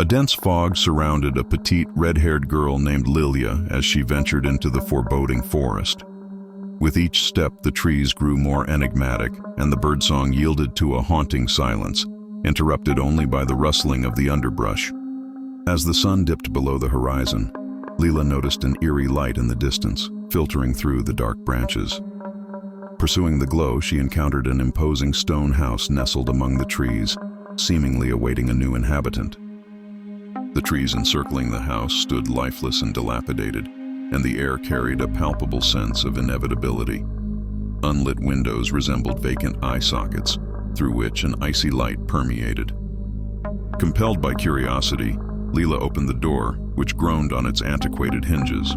A dense fog surrounded a petite, red-haired girl named Lilya as she ventured into the foreboding forest. With each step, the trees grew more enigmatic, and the birdsong yielded to a haunting silence, interrupted only by the rustling of the underbrush. As the sun dipped below the horizon, Leela noticed an eerie light in the distance, filtering through the dark branches. Pursuing the glow, she encountered an imposing stone house nestled among the trees, seemingly awaiting a new inhabitant. The trees encircling the house stood lifeless and dilapidated, and the air carried a palpable sense of inevitability. Unlit windows resembled vacant eye sockets, through which an icy light permeated. Compelled by curiosity, Leela opened the door, which groaned on its antiquated hinges.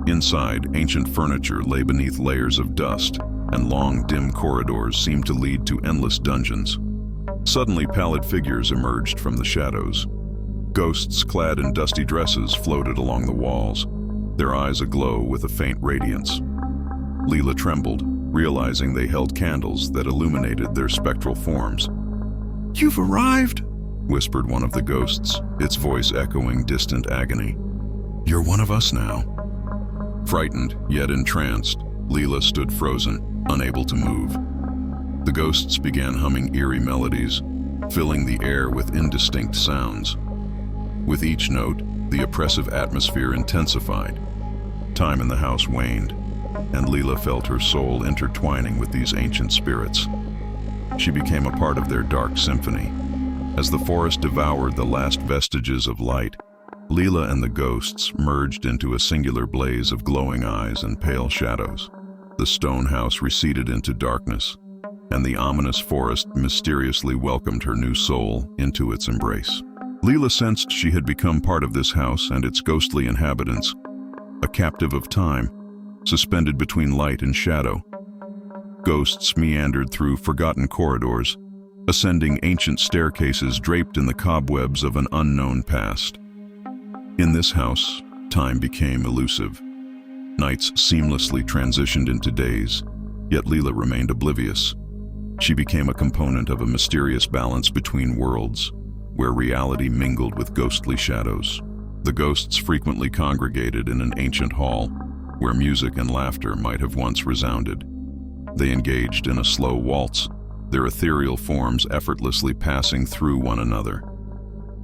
Inside, ancient furniture lay beneath layers of dust, and long, dim corridors seemed to lead to endless dungeons. Suddenly, pallid figures emerged from the shadows. Ghosts clad in dusty dresses floated along the walls, their eyes aglow with a faint radiance. Leela trembled, realizing they held candles that illuminated their spectral forms. "You've arrived," whispered one of the ghosts, its voice echoing distant agony. "You're one of us now." Frightened, yet entranced, Leela stood frozen, unable to move. The ghosts began humming eerie melodies, filling the air with indistinct sounds. With each note, the oppressive atmosphere intensified. Time in the house waned, and Leela felt her soul intertwining with these ancient spirits. She became a part of their dark symphony. As the forest devoured the last vestiges of light, Leela and the ghosts merged into a singular blaze of glowing eyes and pale shadows. The stone house receded into darkness, and the ominous forest mysteriously welcomed her new soul into its embrace. Leela sensed she had become part of this house and its ghostly inhabitants, a captive of time, suspended between light and shadow. Ghosts meandered through forgotten corridors, ascending ancient staircases draped in the cobwebs of an unknown past. In this house, time became elusive. Nights seamlessly transitioned into days, yet Leela remained oblivious. She became a component of a mysterious balance between worlds, where reality mingled with ghostly shadows. The ghosts frequently congregated in an ancient hall, where music and laughter might have once resounded. They engaged in a slow waltz, their ethereal forms effortlessly passing through one another.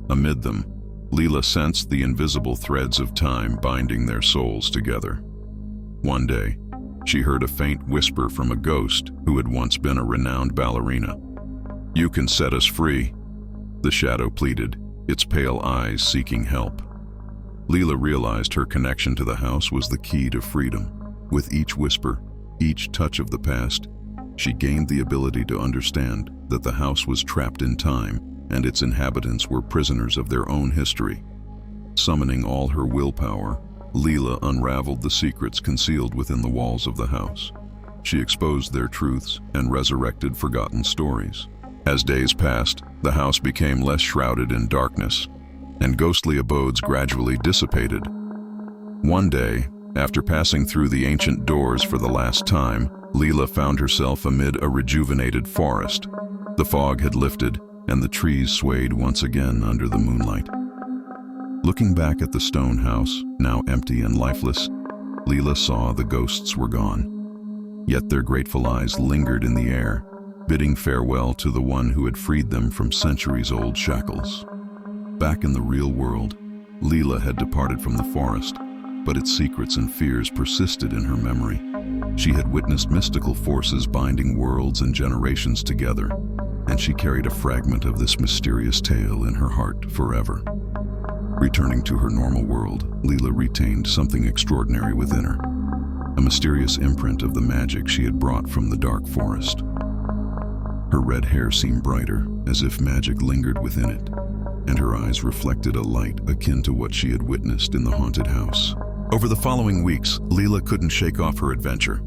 Amid them, Leela sensed the invisible threads of time binding their souls together. One day, she heard a faint whisper from a ghost who had once been a renowned ballerina. "You can set us free," the shadow pleaded, its pale eyes seeking help. Leela realized her connection to the house was the key to freedom. With each whisper, each touch of the past, she gained the ability to understand that the house was trapped in time and its inhabitants were prisoners of their own history. Summoning all her willpower, Leela unraveled the secrets concealed within the walls of the house. She exposed their truths and resurrected forgotten stories. As days passed, the house became less shrouded in darkness, and ghostly abodes gradually dissipated. One day, after passing through the ancient doors for the last time, Leela found herself amid a rejuvenated forest. The fog had lifted, and the trees swayed once again under the moonlight. Looking back at the stone house, now empty and lifeless, Leela saw the ghosts were gone. Yet their grateful eyes lingered in the air, bidding farewell to the one who had freed them from centuries-old shackles. Back in the real world, Leela had departed from the forest, but its secrets and fears persisted in her memory. She had witnessed mystical forces binding worlds and generations together, and she carried a fragment of this mysterious tale in her heart forever. Returning to her normal world, Leela retained something extraordinary within her, a mysterious imprint of the magic she had brought from the dark forest. Her red hair seemed brighter, as if magic lingered within it, and her eyes reflected a light akin to what she had witnessed in the haunted house. Over the following weeks, Leela couldn't shake off her adventure.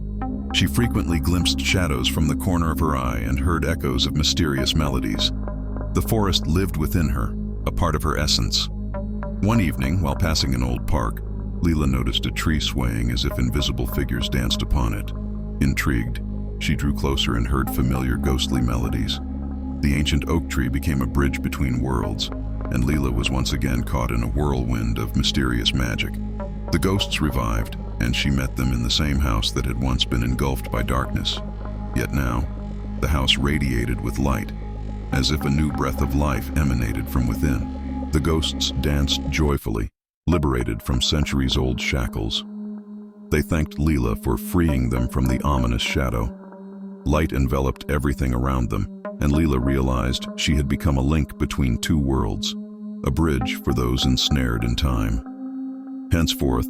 She frequently glimpsed shadows from the corner of her eye and heard echoes of mysterious melodies. The forest lived within her, a part of her essence. One evening, while passing an old park, Leela noticed a tree swaying as if invisible figures danced upon it. Intrigued, she drew closer and heard familiar ghostly melodies. The ancient oak tree became a bridge between worlds, and Leela was once again caught in a whirlwind of mysterious magic. The ghosts revived, and she met them in the same house that had once been engulfed by darkness. Yet now, the house radiated with light, as if a new breath of life emanated from within. The ghosts danced joyfully, liberated from centuries-old shackles. They thanked Leela for freeing them from the ominous shadow. Light enveloped everything around them, and Leela realized she had become a link between two worlds, a bridge for those ensnared in time. Henceforth,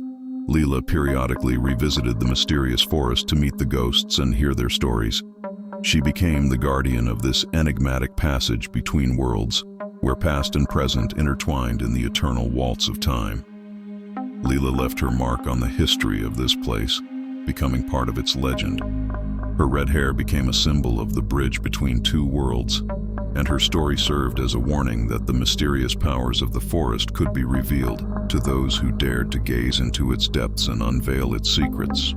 Leela periodically revisited the mysterious forest to meet the ghosts and hear their stories. She became the guardian of this enigmatic passage between worlds, where past and present intertwined in the eternal waltz of time. Leela left her mark on the history of this place, becoming part of its legend. Her red hair became a symbol of the bridge between two worlds, and her story served as a warning that the mysterious powers of the forest could be revealed to those who dared to gaze into its depths and unveil its secrets.